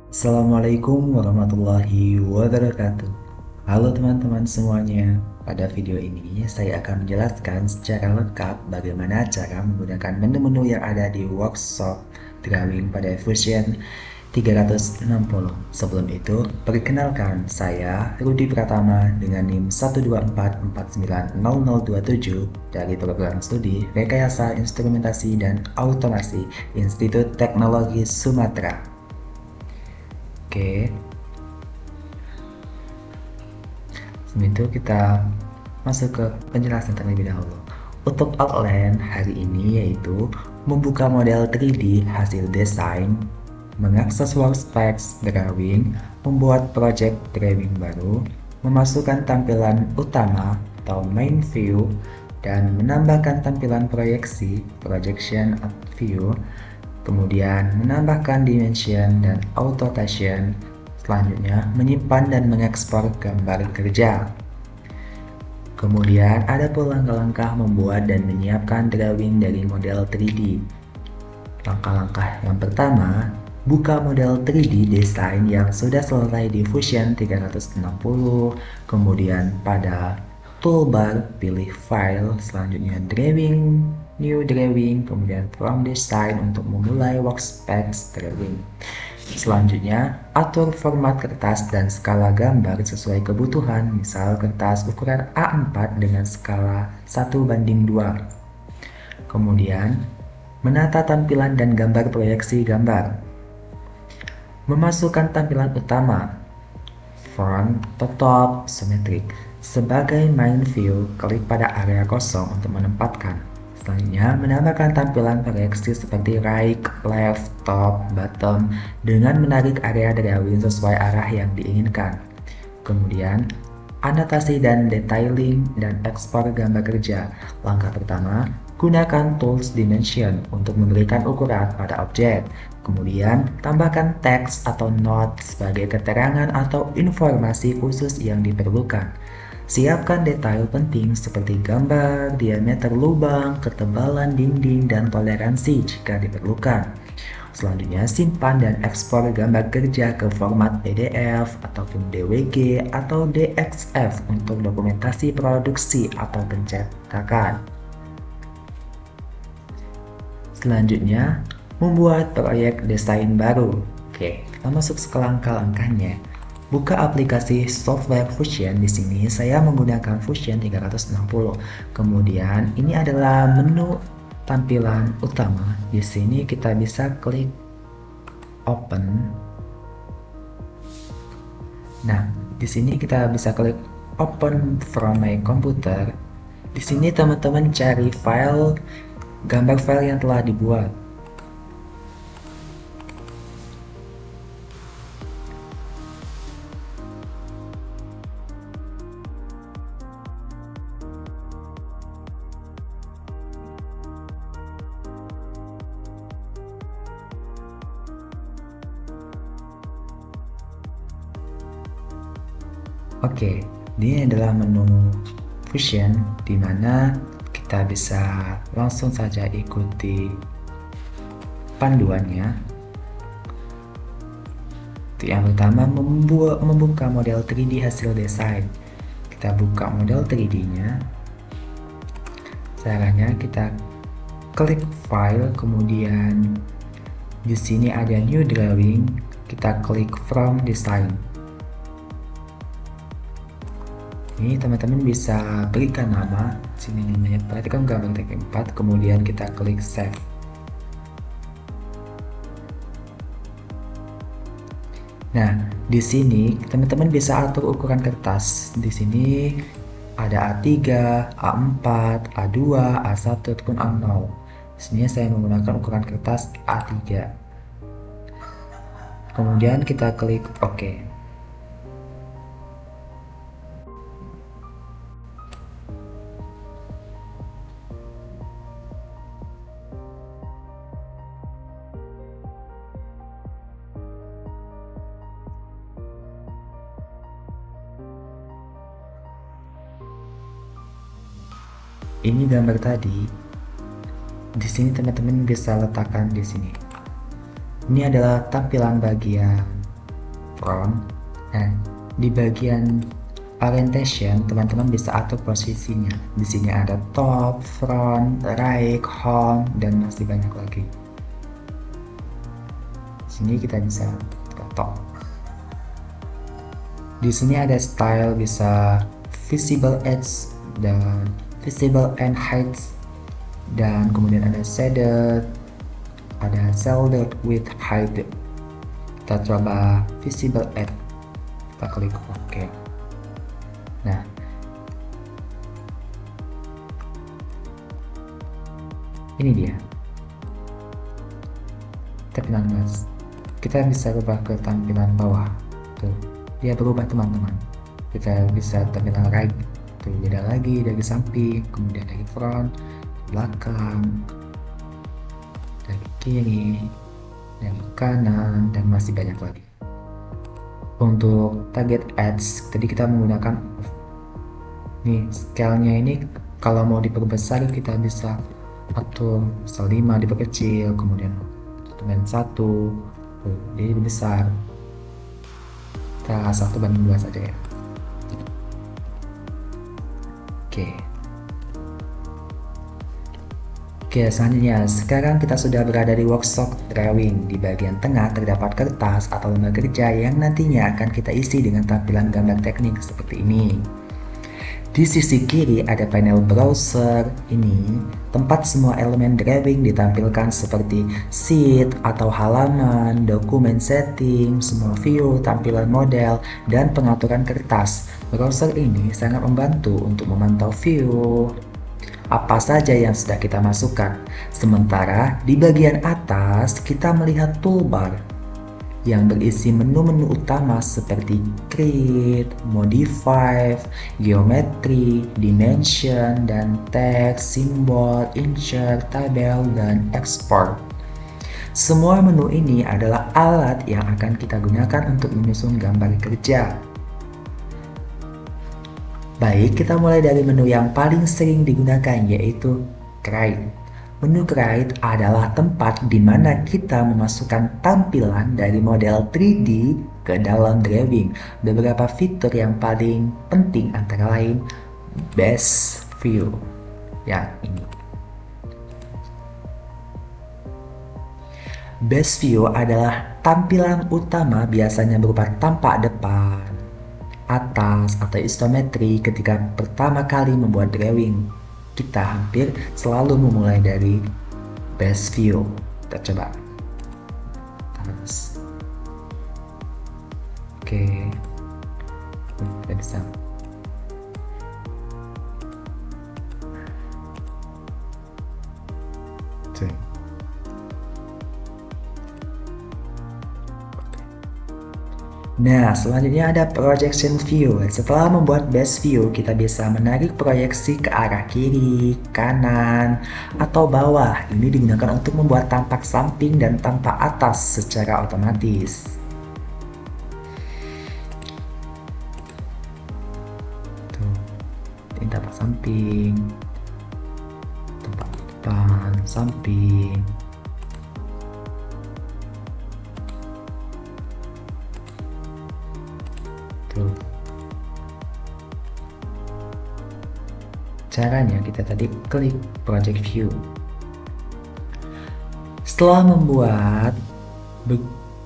Assalamualaikum warahmatullahi wabarakatuh. Halo teman-teman semuanya. Pada video ini saya akan menjelaskan secara lengkap bagaimana cara menggunakan menu-menu yang ada di workshop drawing pada Fusion 360. Sebelum itu, perkenalkan saya Rudi Pratama dengan NIM 124490027 dari program studi Rekayasa Instrumentasi dan Automasi Institut Teknologi Sumatera. Oke, sebelum itu kita masuk ke penjelasan terlebih dahulu. Untuk outline hari ini yaitu membuka model 3D hasil desain, mengakses workspace drawing, membuat project drawing baru, memasukkan tampilan utama atau main view, dan menambahkan tampilan proyeksi projection view, kemudian menambahkan dimension dan auto-rotation. Selanjutnya, menyimpan dan mengekspor gambar kerja. Kemudian ada pula langkah-langkah membuat dan menyiapkan drawing dari model 3D. Langkah-langkah yang pertama, buka model 3D desain yang sudah selesai di Fusion 360. Kemudian pada toolbar pilih file, selanjutnya drawing, new drawing, kemudian from design untuk memulai workspace drawing. Selanjutnya, atur format kertas dan skala gambar sesuai kebutuhan, misal kertas ukuran A4 dengan skala 1:2. Kemudian, menata tampilan dan gambar proyeksi gambar. Memasukkan tampilan utama, front atau top, symmetric. Sebagai main view, klik pada area kosong untuk menempatkan. Selanjutnya, menambahkan tampilan proyeksi seperti right, left, top, bottom dengan menarik area drawing sesuai arah yang diinginkan. Kemudian, anotasi dan detailing dan ekspor gambar kerja. Langkah pertama, gunakan tools dimension untuk memberikan ukuran pada objek. Kemudian, tambahkan teks atau note sebagai keterangan atau informasi khusus yang diperlukan. Siapkan detail penting seperti gambar, diameter lubang, ketebalan dinding, dan toleransi jika diperlukan. Selanjutnya, simpan dan ekspor gambar kerja ke format PDF ataupun DWG atau DXF untuk dokumentasi produksi atau pencetakan. Selanjutnya, membuat proyek desain baru. Oke, kita masuk ke langkah-langkahnya. Buka aplikasi software Fusion. Di sini saya menggunakan Fusion 360. Kemudian ini adalah menu tampilan utama. Di sini kita bisa klik open. Nah, di sini kita bisa klik open from my computer. Di sini teman-teman cari file gambar file yang telah dibuat. Oke, ini adalah menu Fusion di mana kita bisa langsung saja ikuti panduannya. Untuk yang pertama, membuka model 3D hasil desain. Kita buka model 3D-nya. Caranya kita klik file, kemudian di sini ada new drawing, kita klik from design. Ini teman-teman bisa berikan nama, sini namanya perhatikan gambar tag 4, kemudian kita klik save. Nah, di sini teman-teman bisa atur ukuran kertas. Di sini ada A3, A4, A2, A1 ataupun A0. Di sini saya menggunakan ukuran kertas A3. Kemudian kita klik OK. Ini gambar tadi. Di sini teman-teman bisa letakkan di sini. Ini adalah tampilan bagian front. Nah, di bagian orientation teman-teman bisa atur posisinya. Di sini ada top, front, right, home, dan masih banyak lagi. Di sini kita bisa ke top. Di sini ada style, bisa visible edge dan visible and height, dan kemudian ada shaded, ada shaded with height. Kita coba visible edge, kita klik OK. Nah, ini dia tampilan mas. Kita bisa rubah ke tampilan bawah. Tuh, dia berubah teman-teman. Kita bisa tampilan right. Tuh, beda lagi dari samping, kemudian dari front, belakang, dari kiri, dari kanan, dan masih banyak lagi. Untuk target edge, tadi kita menggunakan nih scale-nya ini. Kalau mau diperbesar kita bisa atur misal 5 diperkecil, kemudian dengan 1 jadi lebih besar. Kita 1:2 saja ya. Oke, selanjutnya sekarang kita sudah berada di workshop drawing. Di bagian tengah terdapat kertas atau lembar kerja yang nantinya akan kita isi dengan tampilan gambar teknik seperti ini. Di sisi kiri ada panel browser. Ini tempat semua elemen drawing ditampilkan seperti sheet atau halaman, dokumen setting, semua view, tampilan model, dan pengaturan kertas. Browser ini sangat membantu untuk memantau view apa saja yang sudah kita masukkan. Sementara di bagian atas kita melihat toolbar yang berisi menu-menu utama seperti create, modify, geometry, dimension, dan text, simbol, insert, tabel, dan export. Semua menu ini adalah alat yang akan kita gunakan untuk menyusun gambar kerja. Baik, kita mulai dari menu yang paling sering digunakan, yaitu create. Menu create adalah tempat di mana kita memasukkan tampilan dari model 3D ke dalam drawing. Beberapa fitur yang paling penting antara lain best view yang ini. Best view adalah tampilan utama, biasanya berupa tampak depan, atas, atau isometri ketika pertama kali membuat drawing. Kita hampir selalu memulai dari best view. Kita coba. Oke. Kita bisa. Oke. Nah, selanjutnya ada projection view. Setelah membuat best view, kita bisa menarik proyeksi ke arah kiri, kanan, atau bawah. Ini digunakan untuk membuat tampak samping dan tampak atas secara otomatis. Tuh, ini tampak samping, tampak depan, samping. Caranya kita tadi klik project view. Setelah membuat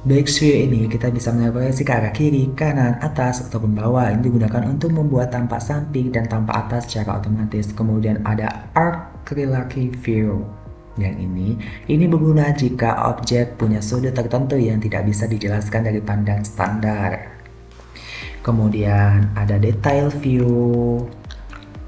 best view ini, kita bisa menarik ke arah kiri, kanan, atas, ataupun bawah. Ini digunakan untuk membuat tampak samping dan tampak atas secara otomatis. Kemudian ada arc-relative view. Yang ini berguna jika objek punya sudut tertentu yang tidak bisa dijelaskan dari pandang standar. Kemudian ada detail view,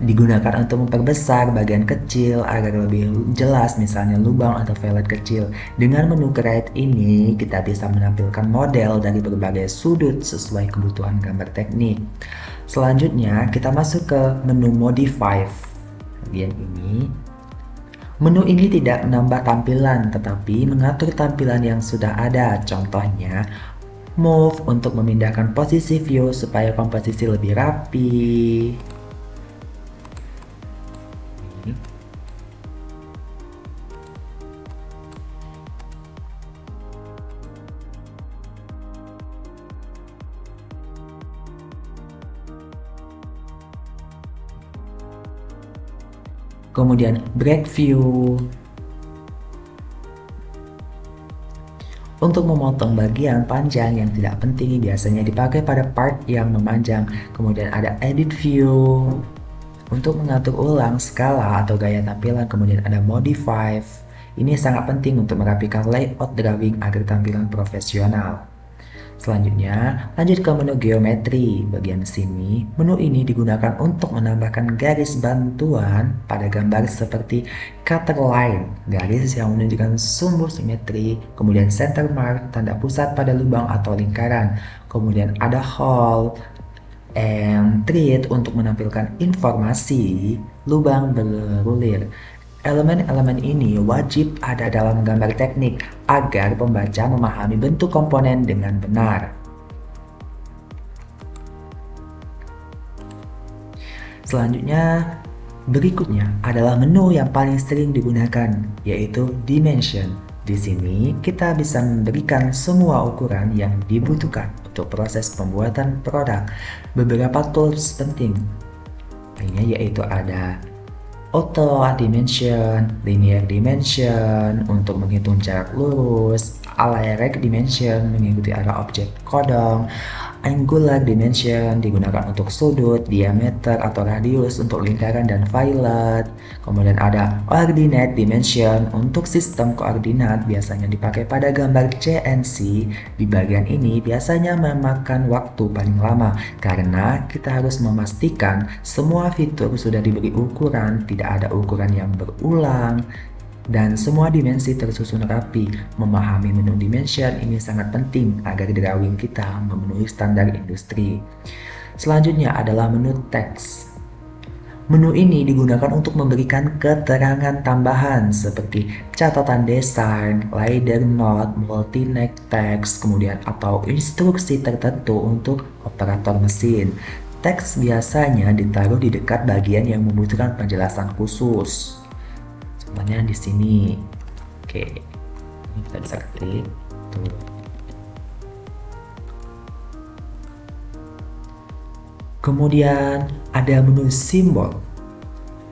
digunakan untuk memperbesar bagian kecil agar lebih jelas, misalnya lubang atau violet kecil. Dengan menu create ini, kita bisa menampilkan model dari berbagai sudut sesuai kebutuhan gambar teknik. Selanjutnya, kita masuk ke menu modify. Bagian ini, menu ini tidak menambah tampilan, tetapi mengatur tampilan yang sudah ada. Contohnya, move untuk memindahkan posisi view supaya komposisi lebih rapi. Kemudian break view. Untuk memotong bagian panjang yang tidak penting biasanya dipakai pada part yang memanjang. Kemudian ada edit view untuk mengatur ulang skala atau gaya tampilan. Kemudian ada modify. Ini sangat penting untuk merapikan layout drawing agar tampilan profesional. Selanjutnya, lanjut ke menu geometri. Bagian sini, menu ini digunakan untuk menambahkan garis bantuan pada gambar seperti cutter line, garis yang menunjukkan sumber simetri, kemudian center mark, tanda pusat pada lubang atau lingkaran, kemudian ada hole and thread untuk menampilkan informasi lubang bergulir. Elemen-elemen ini wajib ada dalam gambar teknik agar pembaca memahami bentuk komponen dengan benar. Selanjutnya, berikutnya adalah menu yang paling sering digunakan, yaitu dimension. Di sini kita bisa memberikan semua ukuran yang dibutuhkan untuk proses pembuatan produk. Beberapa tools penting lainnya yaitu ada auto dimension, linear dimension untuk menghitung jarak lurus, alirect dimension mengikuti arah objek kodong, angular dimension digunakan untuk sudut, diameter atau radius untuk lingkaran dan violet. Kemudian ada ordinate dimension untuk sistem koordinat biasanya dipakai pada gambar CNC. Di bagian ini biasanya memakan waktu paling lama karena kita harus memastikan semua fitur sudah diberi ukuran, tidak ada ukuran yang berulang, dan semua dimensi tersusun rapi. Memahami menu dimension ini sangat penting agar drawing kita memenuhi standar industri. Selanjutnya adalah menu teks. Menu ini digunakan untuk memberikan keterangan tambahan seperti catatan desain, ladder note, multi-line text, kemudian atau instruksi tertentu untuk operator mesin. Teks biasanya ditaruh di dekat bagian yang membutuhkan penjelasan khusus. Contohnya di sini. Oke, ini kita bisa klik. Tuh. Kemudian ada menu simbol.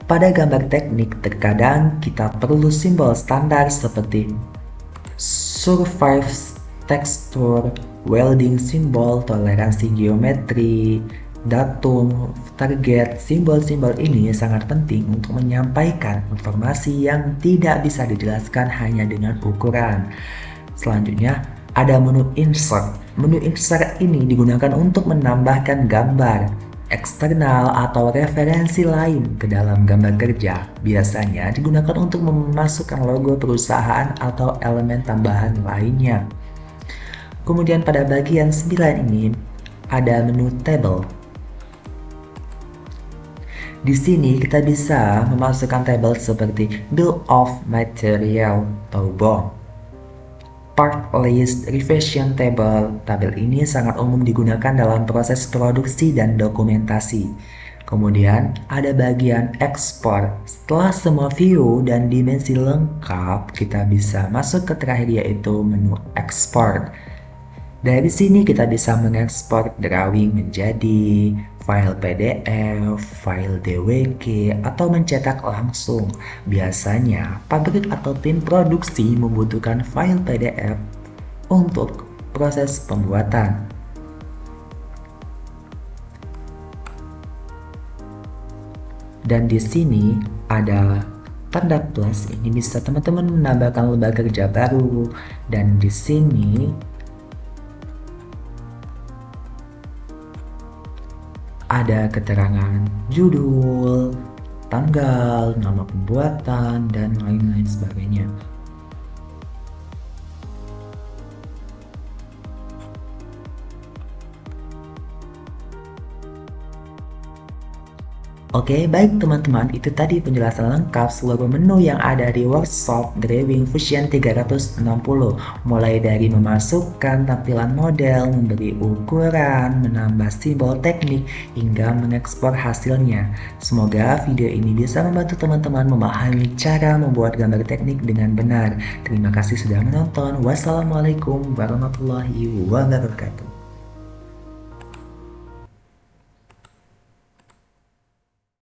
Pada gambar teknik terkadang kita perlu simbol standar seperti surface texture, welding simbol, toleransi geometri, datum, target. Simbol-simbol ini sangat penting untuk menyampaikan informasi yang tidak bisa dijelaskan hanya dengan ukuran. Selanjutnya ada menu insert. Menu insert ini digunakan untuk menambahkan gambar eksternal atau referensi lain ke dalam gambar kerja. Biasanya digunakan untuk memasukkan logo perusahaan atau elemen tambahan lainnya. Kemudian pada bagian 9 ini ada menu table. Di sini kita bisa memasukkan tabel seperti bill of material atau BOM, part list, revision table. Tabel ini sangat umum digunakan dalam proses produksi dan dokumentasi. Kemudian ada bagian ekspor. Setelah semua view dan dimensi lengkap, kita bisa masuk ke terakhir yaitu menu ekspor. Dari sini kita bisa mengekspor drawing menjadi file PDF, file DWG, atau mencetak langsung. Biasanya pabrik atau tim produksi membutuhkan file PDF untuk proses pembuatan. Dan di sini ada tanda plus, ini bisa teman-teman menambahkan lembaga kerja baru. Dan di sini ada keterangan judul, tanggal, nama pembuatan, dan lain-lain sebagainya. Oke, baik teman-teman, itu tadi penjelasan lengkap seluruh menu yang ada di workshop Drawing Fusion 360. Mulai dari memasukkan tampilan model, memberi ukuran, menambah simbol teknik, hingga mengekspor hasilnya. Semoga video ini bisa membantu teman-teman memahami cara membuat gambar teknik dengan benar. Terima kasih sudah menonton. Wassalamualaikum warahmatullahi wabarakatuh.